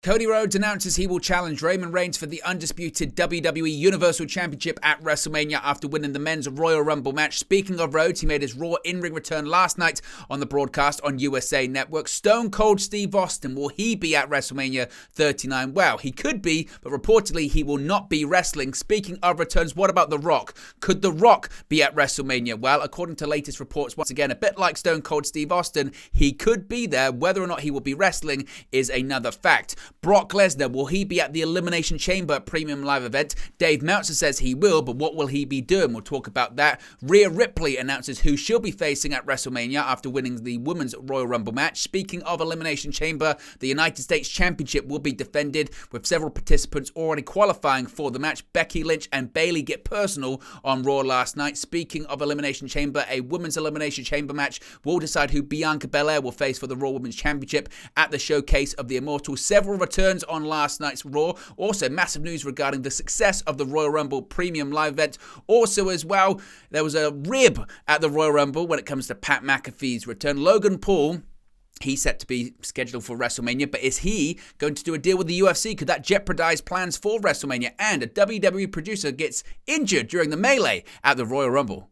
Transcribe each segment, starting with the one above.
Cody Rhodes announces he will challenge Roman Reigns for the undisputed WWE Universal Championship at WrestleMania after winning the men's Royal Rumble match. Speaking of Rhodes, he made his Raw in-ring return last night on the broadcast on USA Network. Stone Cold Steve Austin, will he be at WrestleMania 39? Well, he could be, but reportedly he will not be wrestling. Speaking of returns, what about The Rock? Could The Rock be at WrestleMania? Well, according to latest reports, once again, a bit like Stone Cold Steve Austin, he could be there. Whether or not he will be wrestling is another fact. Brock Lesnar, will he be at the Elimination Chamber Premium Live event? Dave Meltzer says he will, but what will he be doing? We'll talk about that. Rhea Ripley announces who she'll be facing at WrestleMania after winning the Women's Royal Rumble match. Speaking of Elimination Chamber, the United States Championship will be defended with several participants already qualifying for the match. Becky Lynch and Bayley get personal on Raw last night. Speaking of Elimination Chamber, a Women's Elimination Chamber match will decide who Bianca Belair will face for the Raw Women's Championship at the Showcase of the Immortals. Several returns on last night's Raw. Also, massive news regarding the success of the Royal Rumble Premium Live event. Also, as well, there was a rib at the Royal Rumble when it comes to Pat McAfee's return. Logan Paul, he's set to be scheduled for WrestleMania, but is he going to do a deal with the UFC? Could that jeopardize plans for WrestleMania? And a WWE producer gets injured during the melee at the Royal Rumble.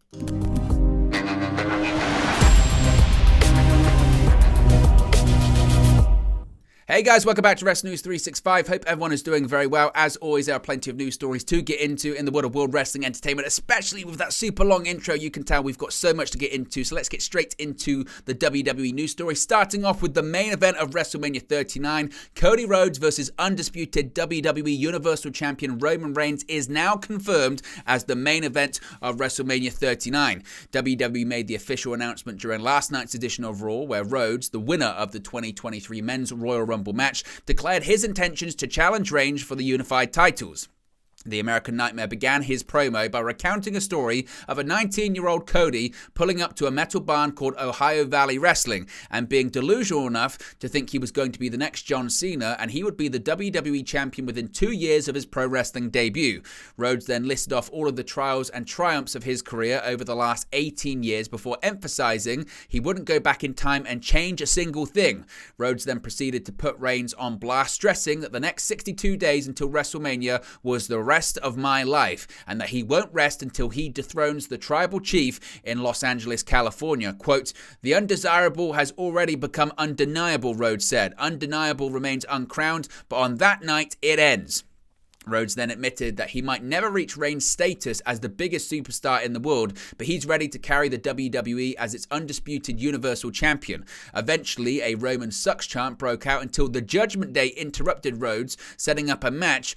Hey guys, welcome back to Wrest News 365. Hope everyone is doing very well. As always, there are plenty of news stories to get into in the world of World Wrestling Entertainment, especially with that super long intro. You can tell we've got so much to get into, so let's get straight into the WWE news story. Starting off with the main event of WrestleMania 39, Cody Rhodes versus undisputed WWE Universal Champion Roman Reigns is now confirmed as the main event of WrestleMania 39. WWE made the official announcement during last night's edition of Raw, where Rhodes, the winner of the 2023 Men's Royal Rumble match, declared his intentions to challenge Reigns for the unified titles. The American Nightmare began his promo by recounting a story of a 19-year-old Cody pulling up to a metal barn called Ohio Valley Wrestling and being delusional enough to think he was going to be the next John Cena and he would be the WWE champion within 2 years of his pro wrestling debut. Rhodes then listed off all of the trials and triumphs of his career over the last 18 years before emphasizing he wouldn't go back in time and change a single thing. Rhodes then proceeded to put Reigns on blast, stressing that the next 62 days until WrestleMania was the rest of my life, and that he won't rest until he dethrones the tribal chief in Los Angeles, California. Quote, "The undesirable has already become undeniable," Rhodes said. "Undeniable remains uncrowned, but on that night it ends." Rhodes then admitted that he might never reach Reigns' status as the biggest superstar in the world, but he's ready to carry the WWE as its undisputed Universal Champion. Eventually, a Roman sucks chant broke out until the Judgment Day interrupted Rhodes, setting up a match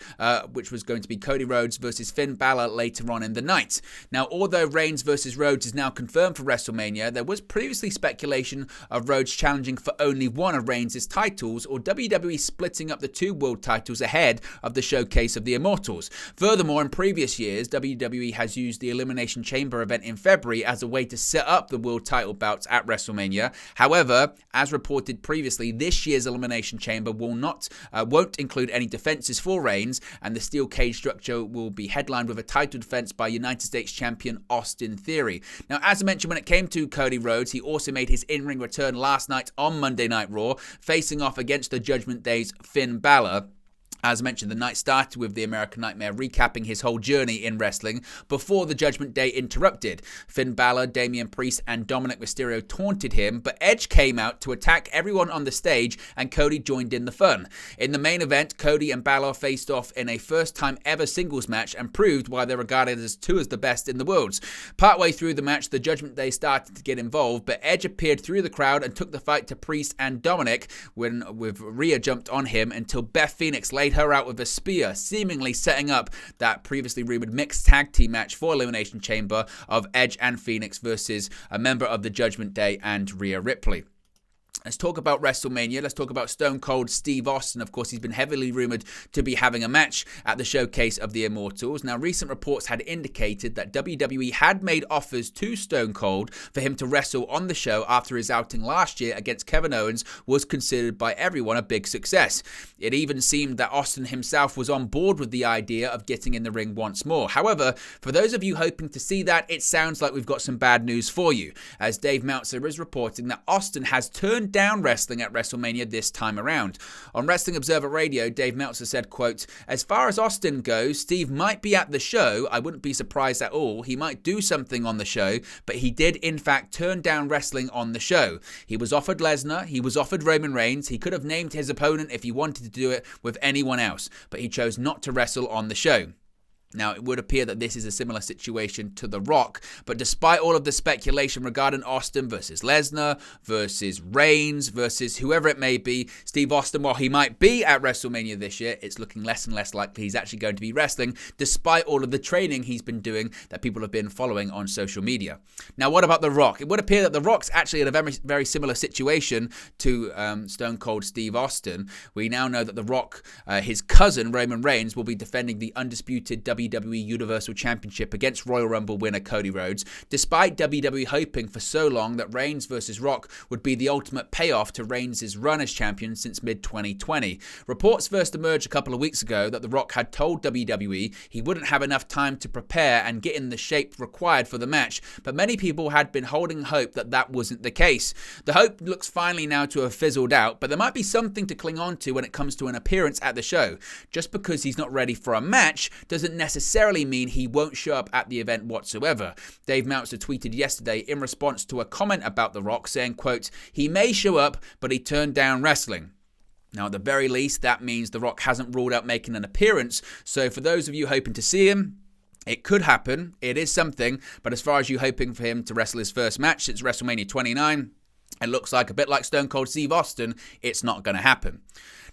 which was going to be Cody Rhodes versus Finn Balor later on in the night. Now, although Reigns versus Rhodes is now confirmed for WrestleMania, there was previously speculation of Rhodes challenging for only one of Reigns' titles, or WWE splitting up the two world titles ahead of the Showcase of the Immortals. Furthermore, in previous years, WWE has used the Elimination Chamber event in February as a way to set up the world title bouts at WrestleMania. However, as reported previously, this year's Elimination Chamber won't include any defenses for Reigns, and the steel cage structure will be headlined with a title defense by United States champion Austin Theory. Now, as I mentioned, when it came to Cody Rhodes, he also made his in-ring return last night on Monday Night Raw, facing off against the Judgment Day's Finn Balor. As mentioned, the night started with the American Nightmare recapping his whole journey in wrestling before the Judgment Day interrupted. Finn Balor, Damian Priest, and Dominic Mysterio taunted him, but Edge came out to attack everyone on the stage, and Cody joined in the fun. In the main event, Cody and Balor faced off in a first-time ever singles match and proved why they're regarded as two of the best in the world. Partway through the match, the Judgment Day started to get involved, but Edge appeared through the crowd and took the fight to Priest and Dominic with Rhea jumped on him until Beth Phoenix laid her out with a spear, seemingly setting up that previously rumored mixed tag team match for Elimination Chamber of Edge and Phoenix versus a member of the Judgment Day and Rhea Ripley. Let's talk about WrestleMania. Let's talk about Stone Cold Steve Austin. Of course, he's been heavily rumored to be having a match at the Showcase of the Immortals. Now, recent reports had indicated that WWE had made offers to Stone Cold for him to wrestle on the show after his outing last year against Kevin Owens was considered by everyone a big success. It even seemed that Austin himself was on board with the idea of getting in the ring once more. However, for those of you hoping to see that, it sounds like we've got some bad news for you, as Dave Meltzer is reporting that Austin has turned turned down wrestling at WrestleMania this time around. On Wrestling Observer Radio, Dave Meltzer said, quote, "As far as Austin goes, Steve might be at the show. I wouldn't be surprised at all. He might do something on the show, but he did in fact turn down wrestling on the show. He was offered Lesnar, he was offered Roman Reigns, he could have named his opponent if he wanted to do it with anyone else, but he chose not to wrestle on the show." Now, it would appear that this is a similar situation to The Rock, but despite all of the speculation regarding Austin versus Lesnar, versus Reigns, versus whoever it may be, Steve Austin, while he might be at WrestleMania this year, it's looking less and less likely he's actually going to be wrestling, despite all of the training he's been doing that people have been following on social media. Now, what about The Rock? It would appear that The Rock's actually in a very, very similar situation to Stone Cold Steve Austin. We now know that The Rock, his cousin, Roman Reigns, will be defending the undisputed WWE Universal Championship against Royal Rumble winner Cody Rhodes, despite WWE hoping for so long that Reigns versus Rock would be the ultimate payoff to Reigns' run as champion since mid-2020. Reports first emerged a couple of weeks ago that The Rock had told WWE he wouldn't have enough time to prepare and get in the shape required for the match, but many people had been holding hope that that wasn't the case. The hope looks finally now to have fizzled out, but there might be something to cling on to when it comes to an appearance at the show. Just because he's not ready for a match doesn't necessarily mean he won't show up at the event whatsoever. Dave Meltzer tweeted yesterday in response to a comment about The Rock saying, quote, "He may show up, but he turned down wrestling." Now, at the very least, that means The Rock hasn't ruled out making an appearance. So for those of you hoping to see him, it could happen. It is something. But as far as you hoping for him to wrestle his first match since WrestleMania 29, it looks like a bit like Stone Cold Steve Austin, it's not going to happen.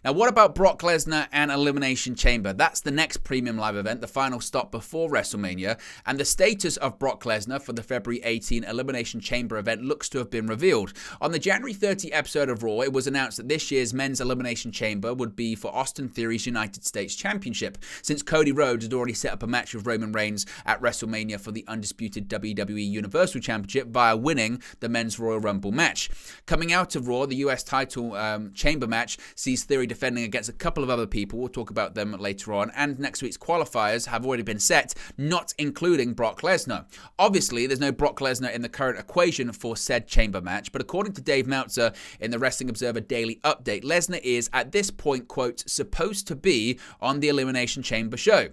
Now, what about Brock Lesnar and Elimination Chamber? That's the next premium live event, the final stop before WrestleMania, and the status of Brock Lesnar for the February 18 Elimination Chamber event looks to have been revealed. On the January 30 episode of Raw, it was announced that this year's men's Elimination Chamber would be for Austin Theory's United States Championship, since Cody Rhodes had already set up a match with Roman Reigns at WrestleMania for the undisputed WWE Universal Championship via winning the men's Royal Rumble match. Coming out of Raw, the US title chamber match sees Theory defending against a couple of other people. We'll talk about them later on. And next week's qualifiers have already been set, not including Brock Lesnar. Obviously, there's no Brock Lesnar in the current equation for said chamber match, but according to Dave Meltzer in the Wrestling Observer Daily Update, Lesnar is, at this point, quote, supposed to be on the Elimination Chamber show.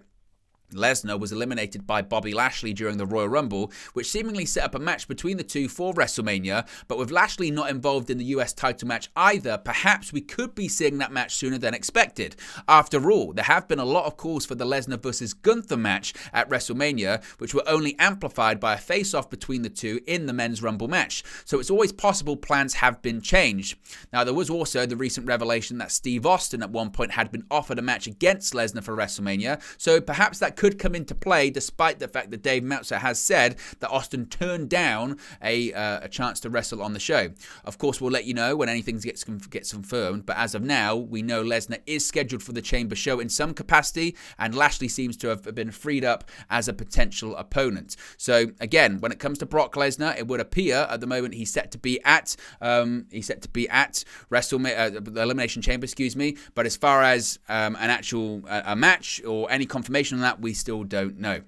Lesnar was eliminated by Bobby Lashley during the Royal Rumble, which seemingly set up a match between the two for WrestleMania, but with Lashley not involved in the US title match either, perhaps we could be seeing that match sooner than expected. After all, there have been a lot of calls for the Lesnar vs. Gunther match at WrestleMania, which were only amplified by a face-off between the two in the men's Rumble match, so it's always possible plans have been changed. Now, there was also the recent revelation that Steve Austin at one point had been offered a match against Lesnar for WrestleMania, so perhaps that could come into play, despite the fact that Dave Meltzer has said that Austin turned down a chance to wrestle on the show. Of course, we'll let you know when anything gets confirmed, but as of now, we know Lesnar is scheduled for the Chamber show in some capacity, and Lashley seems to have been freed up as a potential opponent. So again, when it comes to Brock Lesnar, it would appear at the moment he's set to be at WrestleMania, the Elimination Chamber, But as far as an actual a match or any confirmation on that, we still don't know.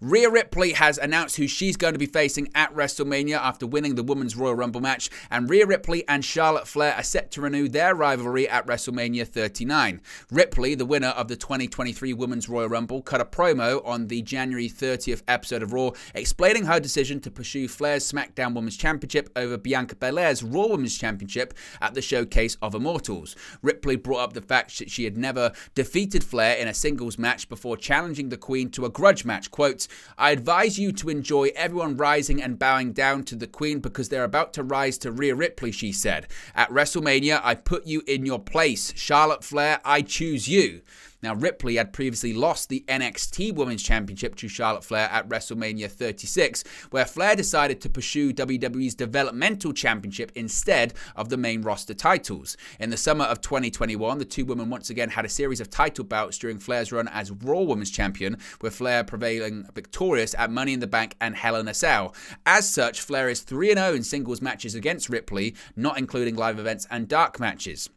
Rhea Ripley has announced who she's going to be facing at WrestleMania after winning the Women's Royal Rumble match, and Rhea Ripley and Charlotte Flair are set to renew their rivalry at WrestleMania 39. Ripley, the winner of the 2023 Women's Royal Rumble, cut a promo on the January 30th episode of Raw, explaining her decision to pursue Flair's SmackDown Women's Championship over Bianca Belair's Raw Women's Championship at the Showcase of Immortals. Ripley brought up the fact that she had never defeated Flair in a singles match before challenging the Queen to a grudge match. Quote, "I advise you to enjoy everyone rising and bowing down to the Queen because they're about to rise to Rhea Ripley," she said. "At WrestleMania, I put you in your place. Charlotte Flair, I choose you." Now, Ripley had previously lost the NXT Women's Championship to Charlotte Flair at WrestleMania 36, where Flair decided to pursue WWE's Developmental Championship instead of the main roster titles. In the summer of 2021, the two women once again had a series of title bouts during Flair's run as Raw Women's Champion, with Flair prevailing victorious at Money in the Bank and Hell in a Cell. As such, Flair is 3-0 in singles matches against Ripley, not including live events and dark matches.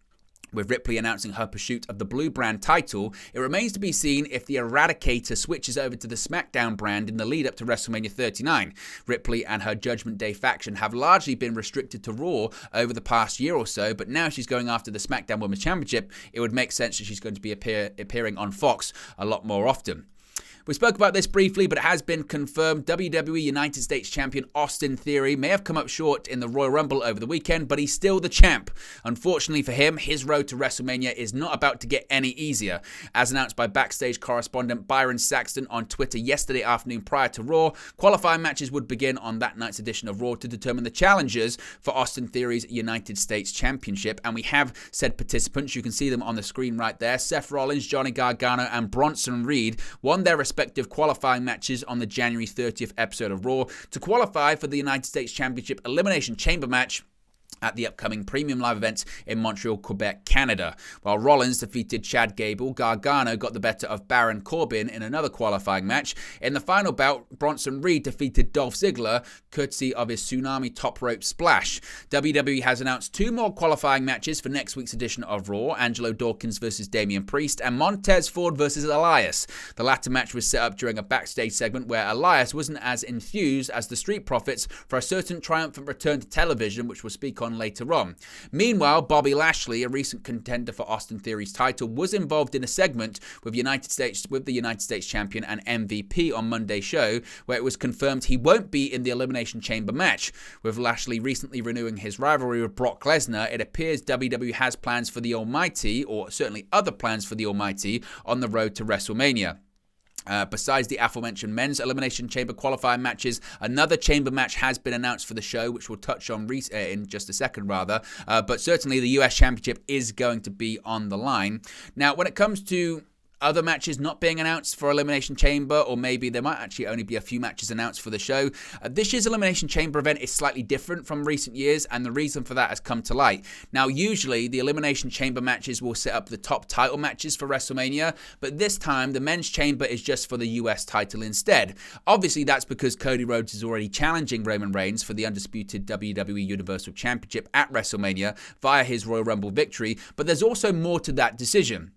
With Ripley announcing her pursuit of the Blue brand title, it remains to be seen if the Eradicator switches over to the SmackDown brand in the lead up to WrestleMania 39. Ripley and her Judgment Day faction have largely been restricted to Raw over the past year or so, but now she's going after the SmackDown Women's Championship. It would make sense that she's going to be appearing on Fox a lot more often. We spoke about this briefly, but it has been confirmed. WWE United States Champion Austin Theory may have come up short in the Royal Rumble over the weekend, but he's still the champ. Unfortunately for him, his road to WrestleMania is not about to get any easier. As announced by backstage correspondent Byron Saxton on Twitter yesterday afternoon prior to Raw, qualifying matches would begin on that night's edition of Raw to determine the challengers for Austin Theory's United States Championship. And we have said participants, you can see them on the screen right there. Seth Rollins, Johnny Gargano, and Bronson Reed won their respective qualifying matches on the January 30th episode of Raw to qualify for the United States Championship Elimination Chamber match at the upcoming Premium Live event in Montreal, Quebec, Canada. While Rollins defeated Chad Gable, Gargano got the better of Baron Corbin in another qualifying match. In the final bout, Bronson Reed defeated Dolph Ziggler, courtesy of his Tsunami Top Rope Splash. WWE has announced 2 more qualifying matches for next week's edition of Raw: Angelo Dawkins versus Damian Priest and Montez Ford versus Elias. The latter match was set up during a backstage segment where Elias wasn't as enthused as the Street Profits for a certain triumphant return to television, which we'll speak on later on. Meanwhile, Bobby Lashley, a recent contender for Austin Theory's title, was involved in a segment with the United States champion and MVP on Monday's show, where it was confirmed he won't be in the Elimination Chamber match. With Lashley recently renewing his rivalry with Brock Lesnar, it appears WWE has plans for the Almighty, or certainly other plans for the Almighty, on the road to WrestleMania. Besides the aforementioned men's Elimination Chamber qualifying matches, another chamber match has been announced for the show, which we'll touch on in just a second, but certainly the US Championship is going to be on the line. Now, when it comes to other matches not being announced for Elimination Chamber, or maybe there might actually only be a few matches announced for the show. This year's Elimination Chamber event is slightly different from recent years, and the reason for that has come to light. Now, usually the Elimination Chamber matches will set up the top title matches for WrestleMania, but this time the men's chamber is just for the US title instead. Obviously, that's because Cody Rhodes is already challenging Roman Reigns for the undisputed WWE Universal Championship at WrestleMania via his Royal Rumble victory, but there's also more to that decision.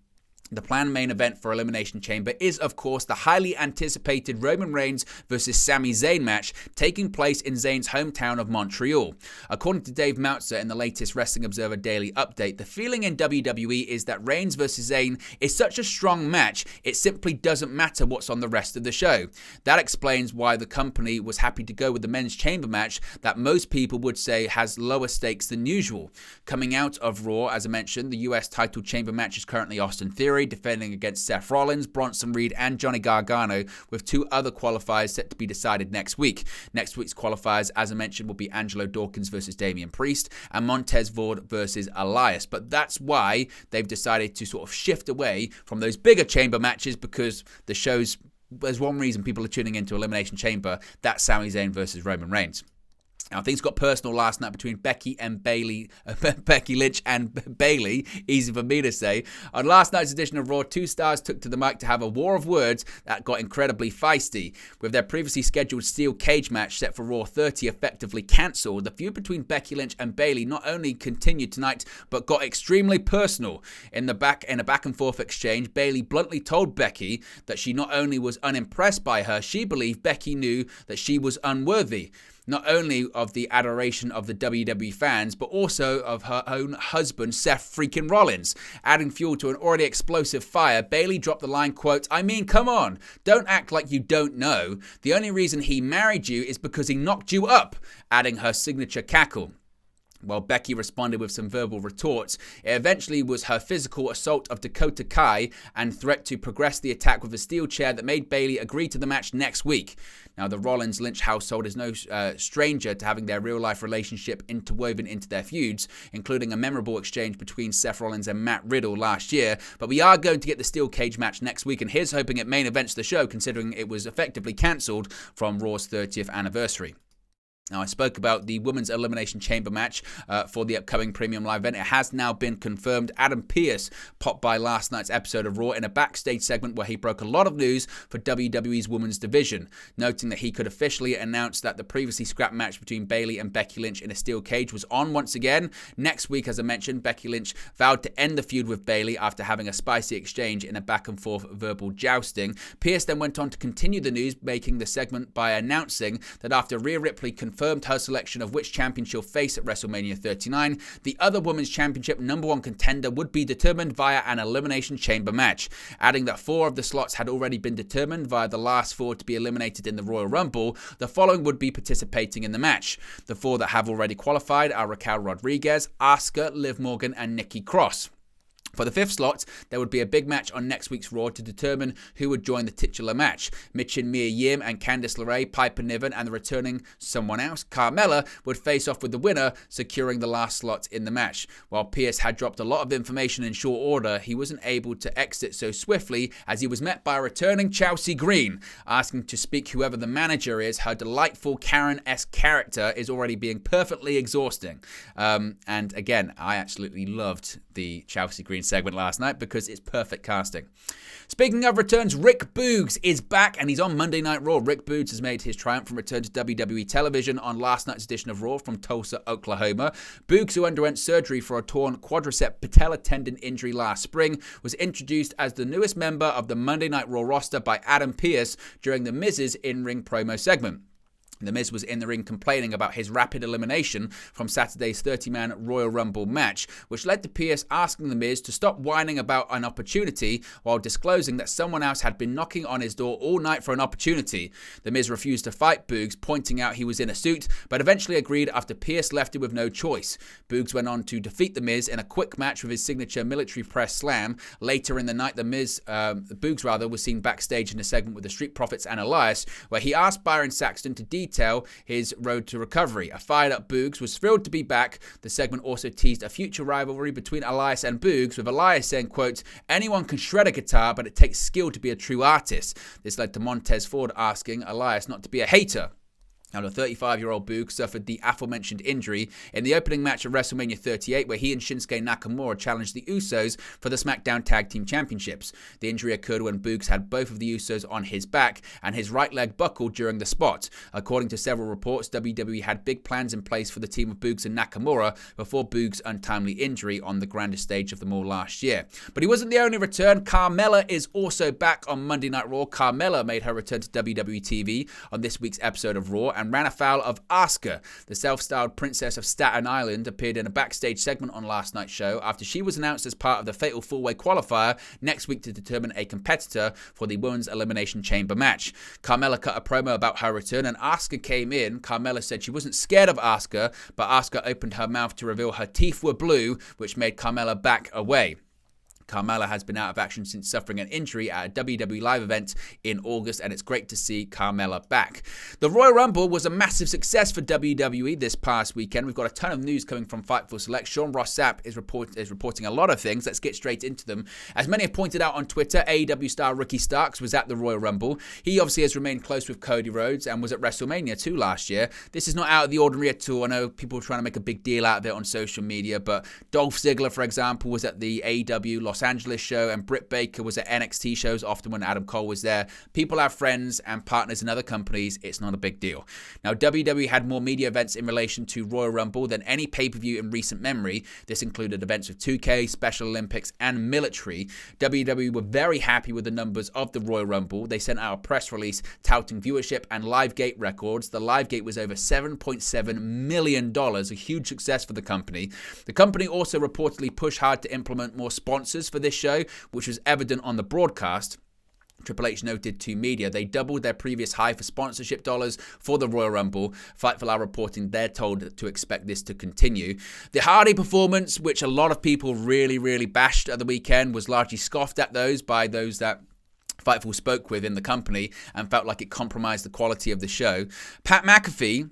The planned main event for Elimination Chamber is, of course, the highly anticipated Roman Reigns versus Sami Zayn match taking place in Zayn's hometown of Montreal. According to Dave Meltzer in the latest Wrestling Observer Daily Update, the feeling in WWE is that Reigns versus Zayn is such a strong match, it simply doesn't matter what's on the rest of the show. That explains why the company was happy to go with the men's chamber match that most people would say has lower stakes than usual. Coming out of Raw, as I mentioned, the US title chamber match is currently Austin Theory defending against Seth Rollins, Bronson Reed, and Johnny Gargano, with 2 other qualifiers set to be decided next week. Next week's qualifiers, as I mentioned, will be Angelo Dawkins versus Damian Priest and Montez Ford versus Elias. But that's why they've decided to sort of shift away from those bigger chamber matches, because there's one reason people are tuning into Elimination Chamber, that's Sami Zayn versus Roman Reigns. Now, things got personal last night between Becky Lynch and Bayley, easy for me to say. On last night's edition of Raw, 2 stars took to the mic to have a war of words that got incredibly feisty. With their previously scheduled steel cage match set for Raw 30 effectively cancelled, the feud between Becky Lynch and Bayley not only continued tonight, but got extremely personal. In a back and forth exchange, Bayley bluntly told Becky that she not only was unimpressed by her, she believed Becky knew that she was unworthy, not only of the adoration of the WWE fans, but also of her own husband, Seth freaking Rollins. Adding fuel to an already explosive fire, Bayley dropped the line, quote, "I mean, come on, don't act like you don't know. The only reason he married you is because he knocked you up," adding her signature cackle. While Becky responded with some verbal retorts, it eventually was her physical assault of Dakota Kai and threat to progress the attack with a steel chair that made Bayley agree to the match next week. Now, the Rollins-Lynch household is no stranger to having their real-life relationship interwoven into their feuds, including a memorable exchange between Seth Rollins and Matt Riddle last year. But we are going to get the steel cage match next week, and here's hoping it main events the show, considering it was effectively cancelled from Raw's 30th anniversary. Now, I spoke about the Women's Elimination Chamber match for the upcoming Premium Live event. It has now been confirmed. Adam Pearce popped by last night's episode of Raw in a backstage segment where he broke a lot of news for WWE's Women's Division, noting that he could officially announce that the previously scrapped match between Bayley and Becky Lynch in a steel cage was on once again. Next week, as I mentioned, Becky Lynch vowed to end the feud with Bayley after having a spicy exchange in a back-and-forth verbal jousting. Pearce then went on to continue the news, making the segment by announcing that after Rhea Ripley confirmed her selection of which champion she'll face at WrestleMania 39, the other Women's Championship #1 contender would be determined via an Elimination Chamber match, adding that 4 of the slots had already been determined via the last 4 to be eliminated in the Royal Rumble. The following would be participating in the match. The 4 that have already qualified are Raquel Rodriguez, Asuka, Liv Morgan, and Nikki Cross. For the 5th slot, there would be a big match on next week's Raw to determine who would join the titular match. Michin Mia Yim and Candice LeRae, Piper Niven, and the returning someone else, Carmella, would face off with the winner, securing the last slot in the match. While Pearce had dropped a lot of information in short order, he wasn't able to exit so swiftly as he was met by a returning Chelsea Green, asking to speak whoever the manager is. Her delightful Karen-esque character is already being perfectly exhausting. And again, I absolutely loved the Chelsea Green segment last night because it's perfect casting. Speaking of returns, Rick Boogs is back and he's on Monday Night Raw. Rick Boogs has made his triumphant return to WWE television on last night's edition of Raw from Tulsa, Oklahoma. Boogs, who underwent surgery for a torn quadricep patella tendon injury last spring, was introduced as the newest member of the Monday Night Raw roster by Adam Pearce during the Miz's in-ring promo segment. The Miz was in the ring complaining about his rapid elimination from Saturday's 30-man Royal Rumble match, which led to Pearce asking The Miz to stop whining about an opportunity while disclosing that someone else had been knocking on his door all night for an opportunity. The Miz refused to fight Boogs, pointing out he was in a suit, but eventually agreed after Pearce left him with no choice. Boogs went on to defeat The Miz in a quick match with his signature military press slam. Later in the night, Boogs was seen backstage in a segment with the Street Profits and Elias, where he asked Byron Saxton to detail his road to recovery. A fired-up Boogs was thrilled to be back. The segment also teased a future rivalry between Elias and Boogs, with Elias saying, quote, "Anyone can shred a guitar, but it takes skill to be a true artist." This led to Montez Ford asking Elias not to be a hater. Now, the 35-year-old Boogs suffered the aforementioned injury in the opening match of WrestleMania 38, where he and Shinsuke Nakamura challenged the Usos for the SmackDown Tag Team Championships. The injury occurred when Boogs had both of the Usos on his back and his right leg buckled during the spot. According to several reports, WWE had big plans in place for the team of Boogs and Nakamura before Boogs' untimely injury on the grandest stage of them all last year. But he wasn't the only return. Carmella is also back on Monday Night Raw. Carmella made her return to WWE TV on this week's episode of Raw and ran afoul of Asuka. The self-styled Princess of Staten Island appeared in a backstage segment on last night's show after she was announced as part of the Fatal 4-Way qualifier next week to determine a competitor for the Women's Elimination Chamber match. Carmella cut a promo about her return and Asuka came in. Carmella said she wasn't scared of Asuka, but Asuka opened her mouth to reveal her teeth were blue, which made Carmella back away. Carmella has been out of action since suffering an injury at a WWE Live event in August, and it's great to see Carmella back. The Royal Rumble was a massive success for WWE this past weekend. We've got a ton of news coming from Fightful Select. Sean Ross Sapp is reporting a lot of things. Let's get straight into them. As many have pointed out on Twitter, AEW star Ricky Starks was at the Royal Rumble. He obviously has remained close with Cody Rhodes and was at WrestleMania too last year. This is not out of the ordinary at all. I know people are trying to make a big deal out of it on social media, but Dolph Ziggler, for example, was at the AEW Los Angeles show, and Britt Baker was at NXT shows often when Adam Cole was there. People have friends and partners in other companies. It's not a big deal. Now, WWE had more media events in relation to Royal Rumble than any pay-per-view in recent memory. This included events with 2K, Special Olympics, and military. WWE were very happy with the numbers of the Royal Rumble. They sent out a press release touting viewership and LiveGate records. The LiveGate was over $7.7 million, a huge success for the company. The company also reportedly pushed hard to implement more sponsors for this show, which was evident on the broadcast. Triple H noted to media they doubled their previous high for sponsorship dollars for the Royal Rumble. Fightful are reporting they're told to expect this to continue. The Hardy performance, which a lot of people really bashed at the weekend, was largely scoffed at by those that Fightful spoke with in the company and felt like it compromised the quality of the show. Pat McAfee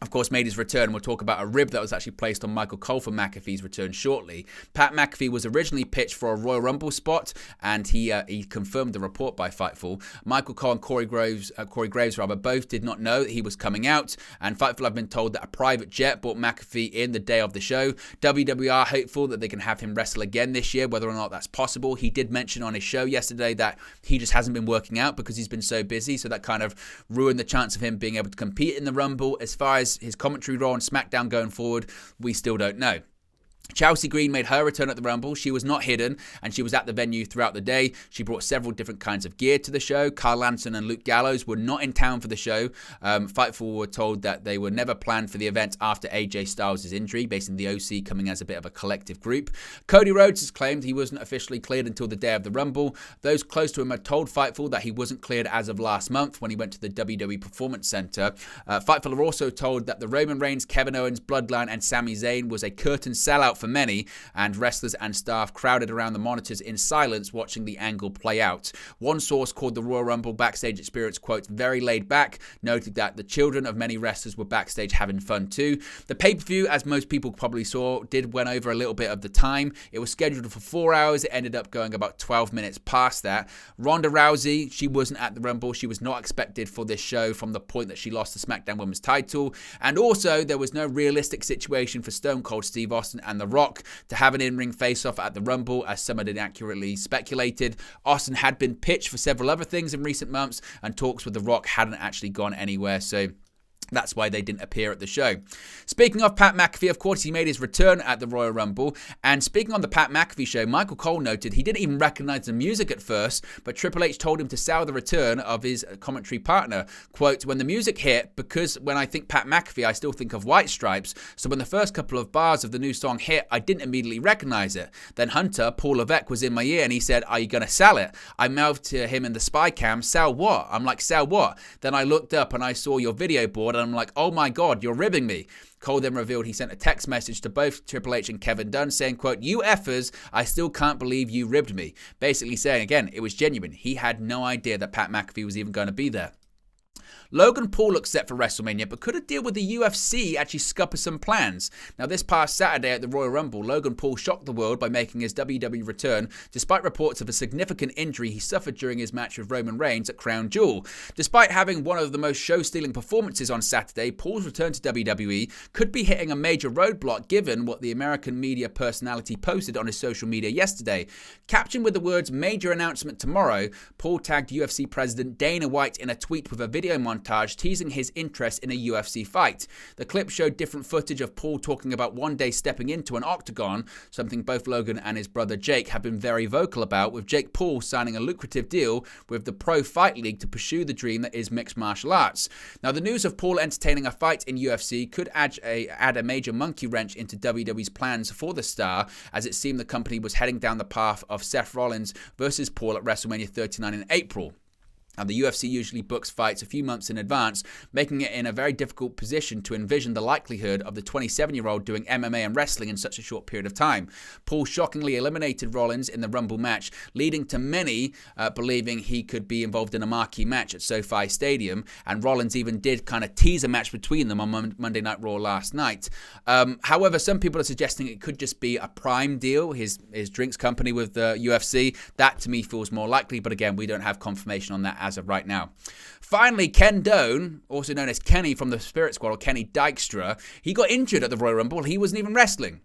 of course, made his return. We'll talk about a rib that was actually placed on Michael Cole for McAfee's return shortly. Pat McAfee was originally pitched for a Royal Rumble spot, and he confirmed the report by Fightful. Michael Cole and Corey Graves both did not know that he was coming out, and Fightful have been told that a private jet brought McAfee in the day of the show. WWE are hopeful that they can have him wrestle again this year, whether or not that's possible. He did mention on his show yesterday that he just hasn't been working out because he's been so busy, so that kind of ruined the chance of him being able to compete in the Rumble. As far as his commentary role on SmackDown going forward, we still don't know. Chelsea Green made her return at the Rumble. She was not hidden, and she was at the venue throughout the day. She brought several different kinds of gear to the show. Kyle Lanson and Luke Gallows were not in town for the show. Fightful were told that they were never planned for the event after AJ Styles' injury, basically the OC coming as a bit of a collective group. Cody Rhodes has claimed he wasn't officially cleared until the day of the Rumble. Those close to him had told Fightful that he wasn't cleared as of last month when he went to the WWE Performance Center. Fightful are also told that the Roman Reigns, Kevin Owens, Bloodline, and Sami Zayn was a curtain sellout for many, and wrestlers and staff crowded around the monitors in silence watching the angle play out. One source called the Royal Rumble backstage experience, quote, very laid back, noted that the children of many wrestlers were backstage having fun too. The pay-per-view, as most people probably saw, went over a little bit of the time. It was scheduled for 4 hours. It ended up going about 12 minutes past that. Ronda Rousey, she wasn't at the Rumble. She was not expected for this show from the point that she lost the SmackDown Women's title. And also, there was no realistic situation for Stone Cold Steve Austin and The Rock to have an in-ring face-off at the Rumble, as some had inaccurately speculated. Austin had been pitched for several other things in recent months, and talks with The Rock hadn't actually gone anywhere, so that's why they didn't appear at the show. Speaking of Pat McAfee, of course, he made his return at the Royal Rumble. And speaking on the Pat McAfee show, Michael Cole noted he didn't even recognize the music at first, but Triple H told him to sell the return of his commentary partner. Quote, when the music hit, because when I think Pat McAfee, I still think of White Stripes. So when the first couple of bars of the new song hit, I didn't immediately recognize it. Then Hunter, Paul Levesque, was in my ear and he said, are you going to sell it? I mouthed to him in the spy cam, sell what? I'm like, sell what? Then I looked up and I saw your video board and I'm like, oh my God, you're ribbing me. Cole then revealed he sent a text message to both Triple H and Kevin Dunn saying, quote, you effers, I still can't believe you ribbed me. Basically saying, again, it was genuine. He had no idea that Pat McAfee was even going to be there. Logan Paul looks set for WrestleMania, but could a deal with the UFC actually scupper some plans? Now, this past Saturday at the Royal Rumble, Logan Paul shocked the world by making his WWE return, despite reports of a significant injury he suffered during his match with Roman Reigns at Crown Jewel. Despite having one of the most show-stealing performances on Saturday, Paul's return to WWE could be hitting a major roadblock given what the American media personality posted on his social media yesterday. Captioned with the words, major announcement tomorrow, Paul tagged UFC President Dana White in a tweet with a video montage teasing his interest in a UFC fight. The clip showed different footage of Paul talking about one day stepping into an octagon, something both Logan and his brother Jake have been very vocal about, with Jake Paul signing a lucrative deal with the Pro Fight League to pursue the dream that is mixed martial arts. Now, the news of Paul entertaining a fight in UFC could add a major monkey wrench into WWE's plans for the star, as it seemed the company was heading down the path of Seth Rollins versus Paul at WrestleMania 39 in April. And the UFC usually books fights a few months in advance, making it in a very difficult position to envision the likelihood of the 27-year-old doing MMA and wrestling in such a short period of time. Paul shockingly eliminated Rollins in the Rumble match, leading to many believing he could be involved in a marquee match at SoFi Stadium, and Rollins even did kind of tease a match between them on Monday Night Raw last night. However, some people are suggesting it could just be a Prime deal, his drinks company with the UFC. That to me feels more likely, but again, we don't have confirmation on that as of right now. Finally, Ken Doane, also known as Kenny from the Spirit Squad, or Kenny Dykstra, he got injured at the Royal Rumble. He wasn't even wrestling.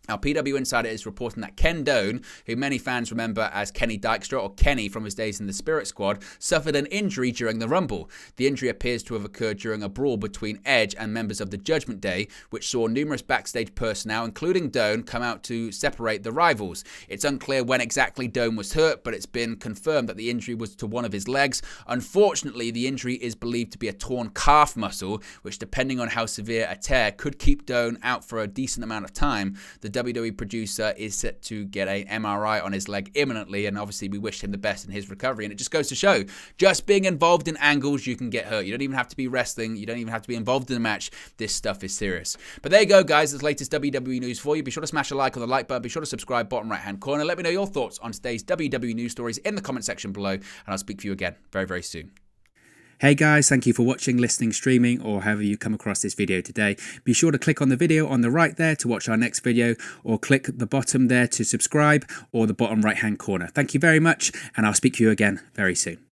Now, PW Insider is reporting that Ken Doane, who many fans remember as Kenny Dykstra or Kenny from his days in the Spirit Squad, suffered an injury during the Rumble. The injury appears to have occurred during a brawl between Edge and members of the Judgment Day, which saw numerous backstage personnel, including Doane, come out to separate the rivals. It's unclear when exactly Doane was hurt, but it's been confirmed that the injury was to one of his legs. Unfortunately, the injury is believed to be a torn calf muscle, which, depending on how severe a tear, could keep Doane out for a decent amount of time. The WWE producer is set to get an MRI on his leg imminently, and obviously we wish him the best in his recovery. And it just goes to show, just being involved in angles, you can get hurt. You don't even have to be wrestling. You don't even have to be involved in a match. This stuff is serious. But there you go, guys. That's the latest WWE news for you. Be sure to smash a like on the like button. Be sure to subscribe, bottom right-hand corner. Let me know your thoughts on today's WWE news stories in the comment section below, and I'll speak to you again very, very soon. Hey guys, thank you for watching, listening, streaming, or however you come across this video today. Be sure to click on the video on the right there to watch our next video, or click the bottom there to subscribe, or the bottom right hand corner. Thank you very much, and I'll speak to you again very soon.